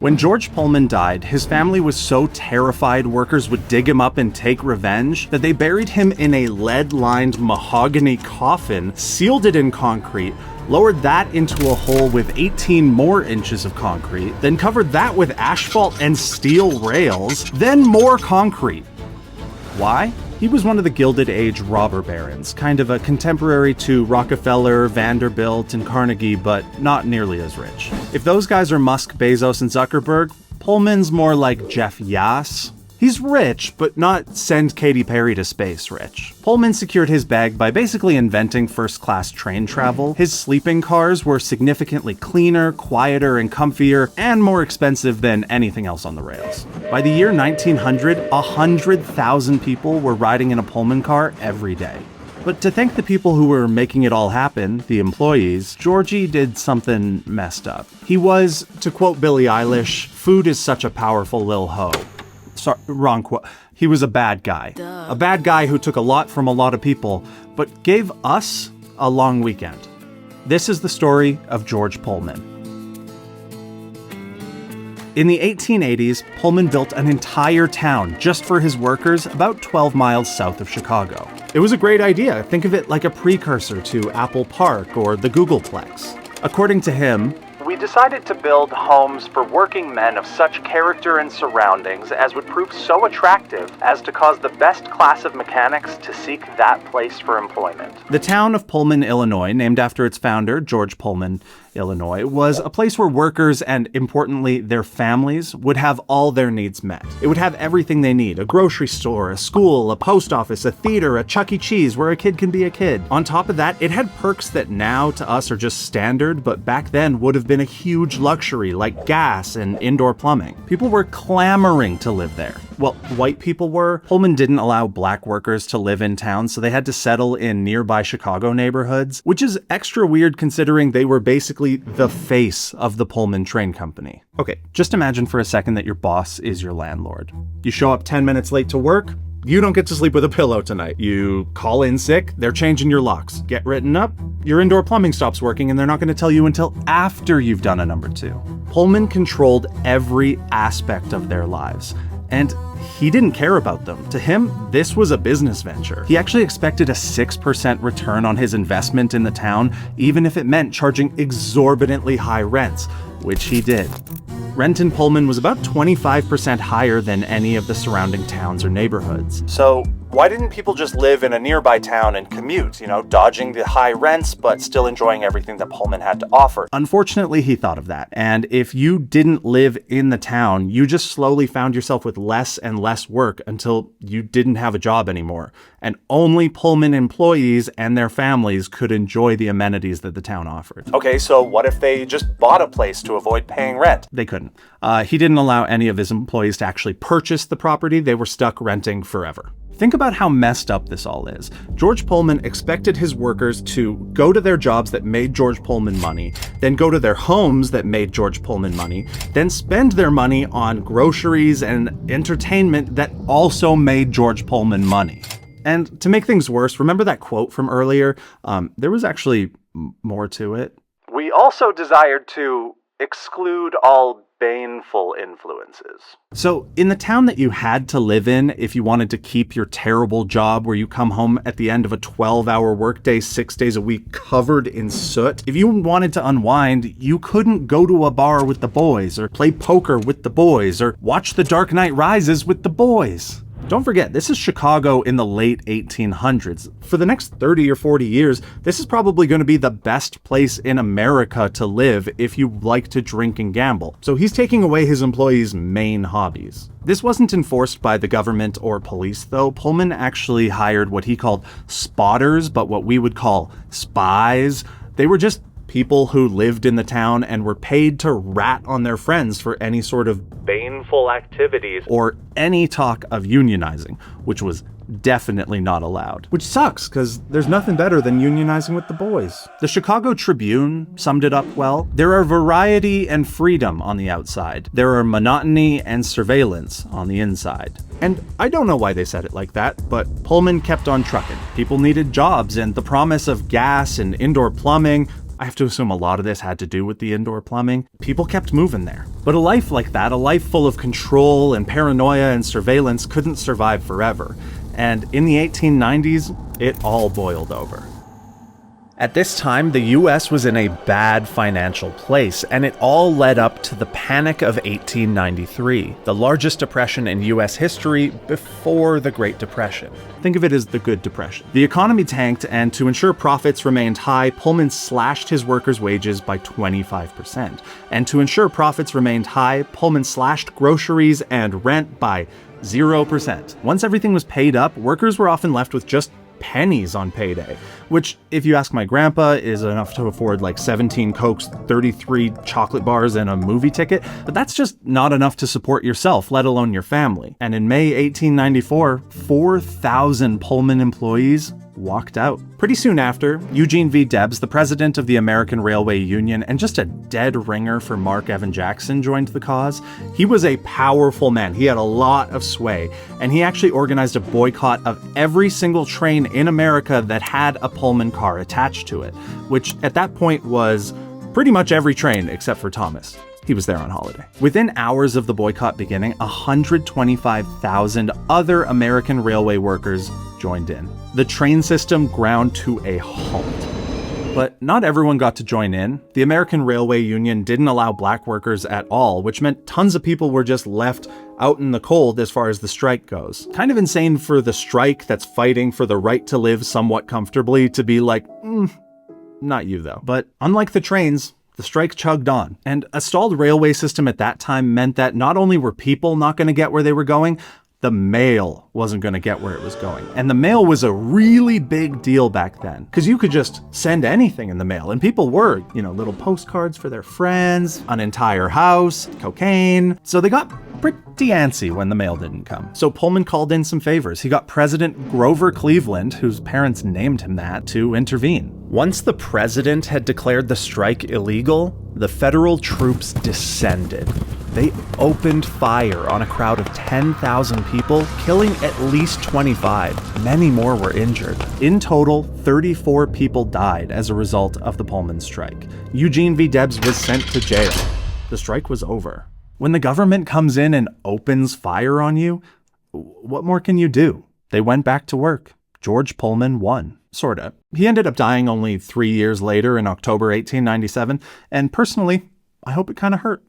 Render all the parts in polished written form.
When George Pullman died, his family was so terrified workers would dig him up and take revenge that they buried him in a lead-lined mahogany coffin, sealed it in concrete, lowered that into a hole with 18 more inches of concrete, then covered that with asphalt and steel rails, then more concrete. Why? He was one of the Gilded Age robber barons, kind of a contemporary to Rockefeller, Vanderbilt, and Carnegie, but not nearly as rich. If those guys are Musk, Bezos, and Zuckerberg, Pullman's more like Jeff Yass. He's rich, but not send Katy Perry to space rich. Pullman secured his bag by basically inventing first-class train travel. His sleeping cars were significantly cleaner, quieter, and comfier, and more expensive than anything else on the rails. By the year 1900, 100,000 people were riding in a Pullman car every day. But to thank the people who were making it all happen, the employees, Georgie did something messed up. He was, to quote Billie Eilish, "Food is such a powerful lil hoe." Sorry, wrong quote. He was a bad guy. A bad guy who took a lot from a lot of people, but gave us a long weekend. This is the story of George Pullman. In the 1880s, Pullman built an entire town just for his workers about 12 miles south of Chicago. It was a great idea. Think of it like a precursor to Apple Park or the Googleplex. According to him, "We decided to build homes for working men of such character and surroundings as would prove so attractive as to cause the best class of mechanics to seek that place for employment." The town of Pullman, Illinois, named after its founder, George Pullman, Illinois, was a place where workers and, importantly, their families would have all their needs met. It would have everything they need: a grocery store, a school, a post office, a theater, a Chuck E. Cheese where a kid can be a kid. On top of that, it had perks that now to us are just standard, but back then would have been a huge luxury, like gas and indoor plumbing. People were clamoring to live there. Well, white people were. Pullman didn't allow black workers to live in town, so they had to settle in nearby Chicago neighborhoods, which is extra weird considering they were basically the face of the Pullman train company. Okay, just imagine for a second that your boss is your landlord. You show up 10 minutes late to work, you don't get to sleep with a pillow tonight. You call in sick, they're changing your locks. Get written up, your indoor plumbing stops working, and they're not going to tell you until after you've done a number 2. Pullman controlled every aspect of their lives, and he didn't care about them. To him, this was a business venture. He actually expected a 6% return on his investment in the town, even if it meant charging exorbitantly high rents, which he did. Rent in Pullman was about 25% higher than any of the surrounding towns or neighborhoods. So why didn't people just live in a nearby town and commute, dodging the high rents, but still enjoying everything that Pullman had to offer? Unfortunately, he thought of that. And if you didn't live in the town, you just slowly found yourself with less and less work until you didn't have a job anymore. And only Pullman employees and their families could enjoy the amenities that the town offered. Okay, so what if they just bought a place to avoid paying rent? They couldn't. He didn't allow any of his employees to actually purchase the property. They were stuck renting forever. Think about how messed up this all is. George Pullman expected his workers to go to their jobs that made George Pullman money, then go to their homes that made George Pullman money, then spend their money on groceries and entertainment that also made George Pullman money. And to make things worse, remember that quote from earlier? There was actually more to it. "We also desired to exclude all baneful influences." So in the town that you had to live in, if you wanted to keep your terrible job where you come home at the end of a 12-hour workday 6 days a week covered in soot, if you wanted to unwind, you couldn't go to a bar with the boys or play poker with the boys or watch The Dark Knight Rises with the boys. Don't forget, this is Chicago in the late 1800s. For the next 30 or 40 years, this is probably going to be the best place in America to live if you like to drink and gamble. So he's taking away his employees' main hobbies. This wasn't enforced by the government or police, though. Pullman actually hired what he called spotters, but what we would call spies. They were just people who lived in the town and were paid to rat on their friends for any sort of baneful activities or any talk of unionizing, which was definitely not allowed. Which sucks, because there's nothing better than unionizing with the boys. The Chicago Tribune summed it up well. "There are variety and freedom on the outside. There are monotony and surveillance on the inside." And I don't know why they said it like that, but Pullman kept on trucking. People needed jobs, and the promise of gas and indoor plumbing I have to assume a lot of this had to do with the indoor plumbing. People kept moving there. But a life like that, a life full of control and paranoia and surveillance, couldn't survive forever. And in the 1890s, it all boiled over. At this time, the US was in a bad financial place, and it all led up to the Panic of 1893, the largest depression in US history before the Great Depression. Think of it as the Good Depression. The economy tanked, and to ensure profits remained high, Pullman slashed his workers' wages by 25%. And to ensure profits remained high, Pullman slashed groceries and rent by 0%. Once everything was paid up, workers were often left with just pennies on payday, which, if you ask my grandpa, is enough to afford like 17 Cokes, 33 chocolate bars, and a movie ticket, but that's just not enough to support yourself, let alone your family. And in May 1894, 4,000 Pullman employees walked out. Pretty soon after, Eugene V. Debs, the president of the American Railway Union and just a dead ringer for Mark Evan Jackson, joined the cause. He was a powerful man. He had a lot of sway, and he actually organized a boycott of every single train in America that had a Pullman car attached to it, which at that point was pretty much every train except for Thomas. He was there on holiday. Within hours of the boycott beginning, 125,000 other American railway workers joined in. The train system ground to a halt. But not everyone got to join in. The American Railway Union didn't allow black workers at all, which meant tons of people were just left out in the cold as far as the strike goes. Kind of insane for the strike that's fighting for the right to live somewhat comfortably to be like, not you though. But unlike the trains, the strike chugged on. And a stalled railway system at that time meant that not only were people not going to get where they were going, the mail wasn't going to get where it was going. And the mail was a really big deal back then, because you could just send anything in the mail. And people were, little postcards for their friends, an entire house, cocaine. So they got pretty antsy when the mail didn't come. So Pullman called in some favors. He got President Grover Cleveland, whose parents named him that, to intervene. Once the president had declared the strike illegal, the federal troops descended. They opened fire on a crowd of 10,000 people, killing at least 25. Many more were injured. In total, 34 people died as a result of the Pullman strike. Eugene V. Debs was sent to jail. The strike was over. When the government comes in and opens fire on you, what more can you do? They went back to work. George Pullman won. Sorta. He ended up dying only 3 years later in October 1897, and personally, I hope it kinda hurt.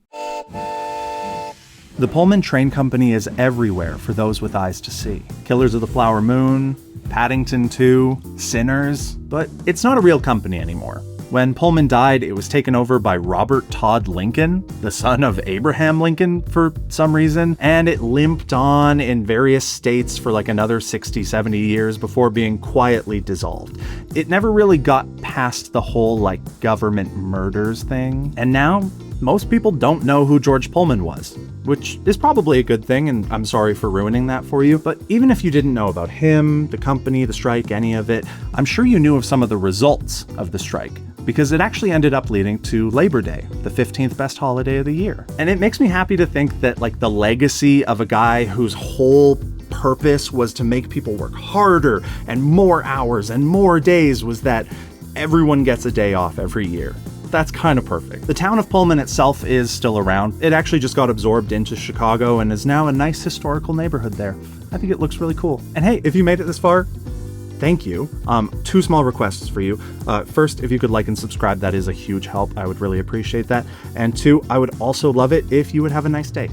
The Pullman Train Company is everywhere for those with eyes to see. Killers of the Flower Moon, Paddington 2, Sinners, but it's not a real company anymore. When Pullman died, it was taken over by Robert Todd Lincoln, the son of Abraham Lincoln for some reason, and it limped on in various states for like another 60, 70 years before being quietly dissolved. It never really got past the whole government murders thing, and now most people don't know who George Pullman was, which is probably a good thing, and I'm sorry for ruining that for you. But even if you didn't know about him, the company, the strike, any of it, I'm sure you knew of some of the results of the strike, because it actually ended up leading to Labor Day, the 15th best holiday of the year. And it makes me happy to think that the legacy of a guy whose whole purpose was to make people work harder and more hours and more days was that everyone gets a day off every year. That's kind of perfect. The town of Pullman itself is still around. It actually just got absorbed into Chicago and is now a nice historical neighborhood there. I think it looks really cool. And hey, if you made it this far, thank you. 2 small requests for you. First, if you could like and subscribe, that is a huge help. I would really appreciate that. And 2, I would also love it if you would have a nice day.